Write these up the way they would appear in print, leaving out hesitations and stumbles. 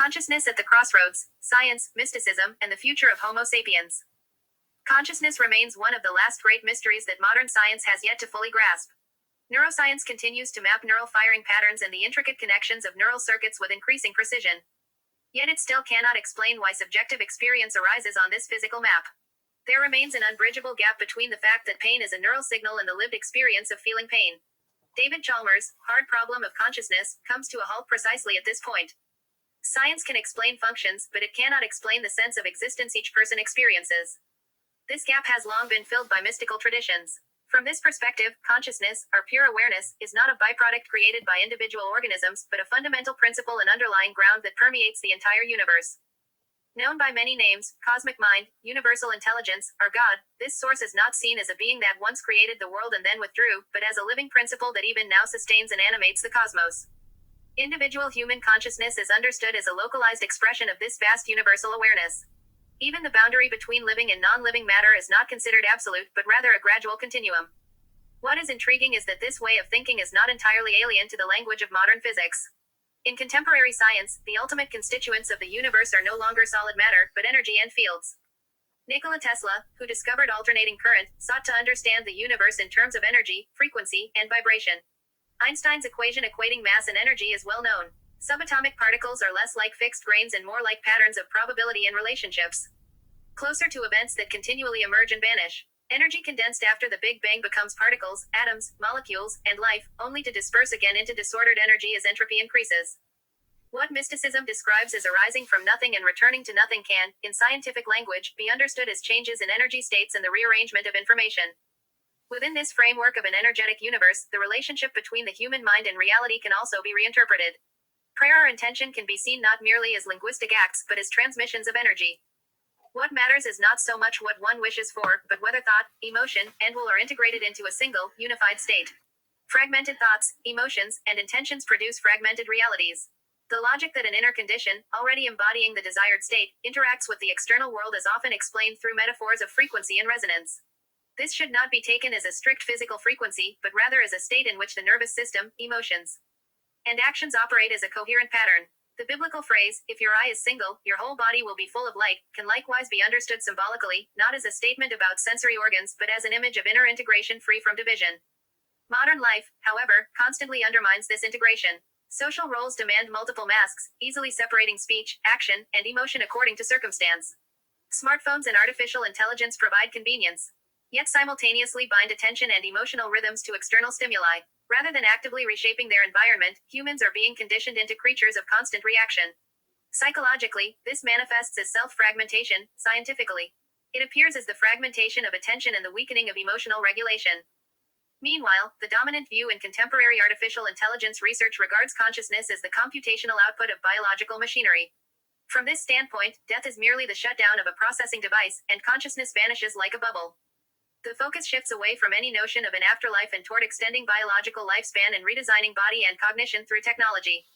Consciousness at the Crossroads, Science, Mysticism, and the Future of Homo Sapiens. Consciousness remains one of the last great mysteries that modern science has yet to fully grasp. Neuroscience continues to map neural firing patterns and the intricate connections of neural circuits with increasing precision. Yet it still cannot explain why subjective experience arises on this physical map. There remains an unbridgeable gap between the fact that pain is a neural signal and the lived experience of feeling pain. David Chalmers' hard problem of consciousness comes to a halt precisely at this point. Science can explain functions, but it cannot explain the sense of existence each person experiences. This gap has long been filled by mystical traditions. From this perspective, consciousness, or pure awareness, is not a byproduct created by individual organisms, but a fundamental principle and underlying ground that permeates the entire universe. Known by many names, cosmic mind, universal intelligence, or God, this source is not seen as a being that once created the world and then withdrew, but as a living principle that even now sustains and animates the cosmos. Individual human consciousness is understood as a localized expression of this vast universal awareness. Even the boundary between living and non-living matter is not considered absolute, but rather a gradual continuum. What is intriguing is that this way of thinking is not entirely alien to the language of modern physics. In contemporary science, the ultimate constituents of the universe are no longer solid matter, but energy and fields. Nikola Tesla, who discovered alternating current, sought to understand the universe in terms of energy, frequency, and vibration. Einstein's equation equating mass and energy is well known. Subatomic particles are less like fixed grains and more like patterns of probability and relationships. Closer to events that continually emerge and vanish. Energy condensed after the Big Bang becomes particles, atoms, molecules, and life, only to disperse again into disordered energy as entropy increases. What mysticism describes as arising from nothing and returning to nothing can, in scientific language, be understood as changes in energy states and the rearrangement of information. Within this framework of an energetic universe, the relationship between the human mind and reality can also be reinterpreted. Prayer or intention can be seen not merely as linguistic acts, but as transmissions of energy. What matters is not so much what one wishes for, but whether thought, emotion, and will are integrated into a single, unified state. Fragmented thoughts, emotions, and intentions produce fragmented realities. The logic that an inner condition, already embodying the desired state, interacts with the external world is often explained through metaphors of frequency and resonance. This should not be taken as a strict physical frequency, but rather as a state in which the nervous system, emotions, and actions operate as a coherent pattern. The biblical phrase, "If your eye is single, your whole body will be full of light," can likewise be understood symbolically, not as a statement about sensory organs, but as an image of inner integration free from division. Modern life, however, constantly undermines this integration. Social roles demand multiple masks, easily separating speech, action, and emotion according to circumstance. Smartphones and artificial intelligence provide convenience, yet simultaneously bind attention and emotional rhythms to external stimuli. Rather than actively reshaping their environment, humans are being conditioned into creatures of constant reaction. Psychologically, this manifests as self-fragmentation. Scientifically, it appears as the fragmentation of attention and the weakening of emotional regulation. Meanwhile, the dominant view in contemporary artificial intelligence research regards consciousness as the computational output of biological machinery. From this standpoint, death is merely the shutdown of a processing device, and consciousness vanishes like a bubble. The focus shifts away from any notion of an afterlife and toward extending biological lifespan and redesigning body and cognition through technology.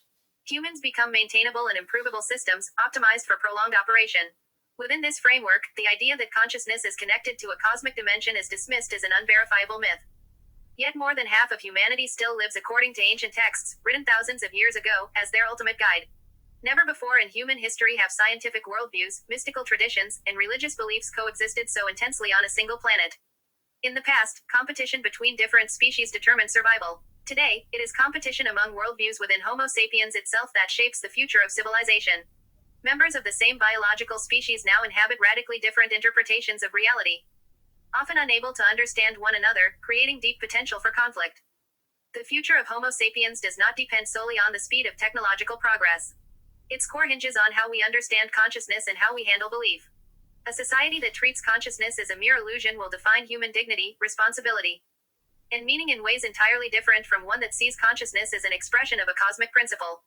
Humans become maintainable and improvable systems, optimized for prolonged operation. Within this framework, the idea that consciousness is connected to a cosmic dimension is dismissed as an unverifiable myth. Yet more than half of humanity still lives according to ancient texts, written thousands of years ago, as their ultimate guide. Never before in human history have scientific worldviews, mystical traditions, and religious beliefs coexisted so intensely on a single planet. In the past, competition between different species determined survival. Today, it is competition among worldviews within Homo sapiens itself that shapes the future of civilization. Members of the same biological species now inhabit radically different interpretations of reality, often unable to understand one another, creating deep potential for conflict. The future of Homo sapiens does not depend solely on the speed of technological progress. Its core hinges on how we understand consciousness and how we handle belief. A society that treats consciousness as a mere illusion will define human dignity, responsibility, and meaning in ways entirely different from one that sees consciousness as an expression of a cosmic principle.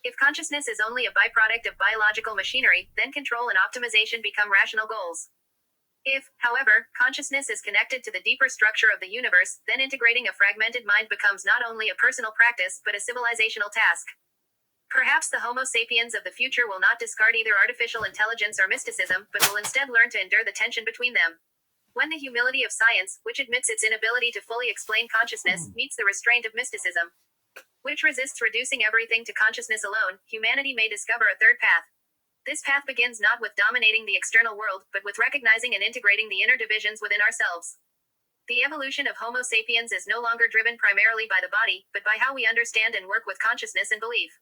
If consciousness is only a byproduct of biological machinery, then control and optimization become rational goals. If, however, consciousness is connected to the deeper structure of the universe, then integrating a fragmented mind becomes not only a personal practice, but a civilizational task. Perhaps the Homo sapiens of the future will not discard either artificial intelligence or mysticism, but will instead learn to endure the tension between them. When the humility of science, which admits its inability to fully explain consciousness, meets the restraint of mysticism, which resists reducing everything to consciousness alone, humanity may discover a third path. This path begins not with dominating the external world, but with recognizing and integrating the inner divisions within ourselves. The evolution of Homo sapiens is no longer driven primarily by the body, but by how we understand and work with consciousness and belief.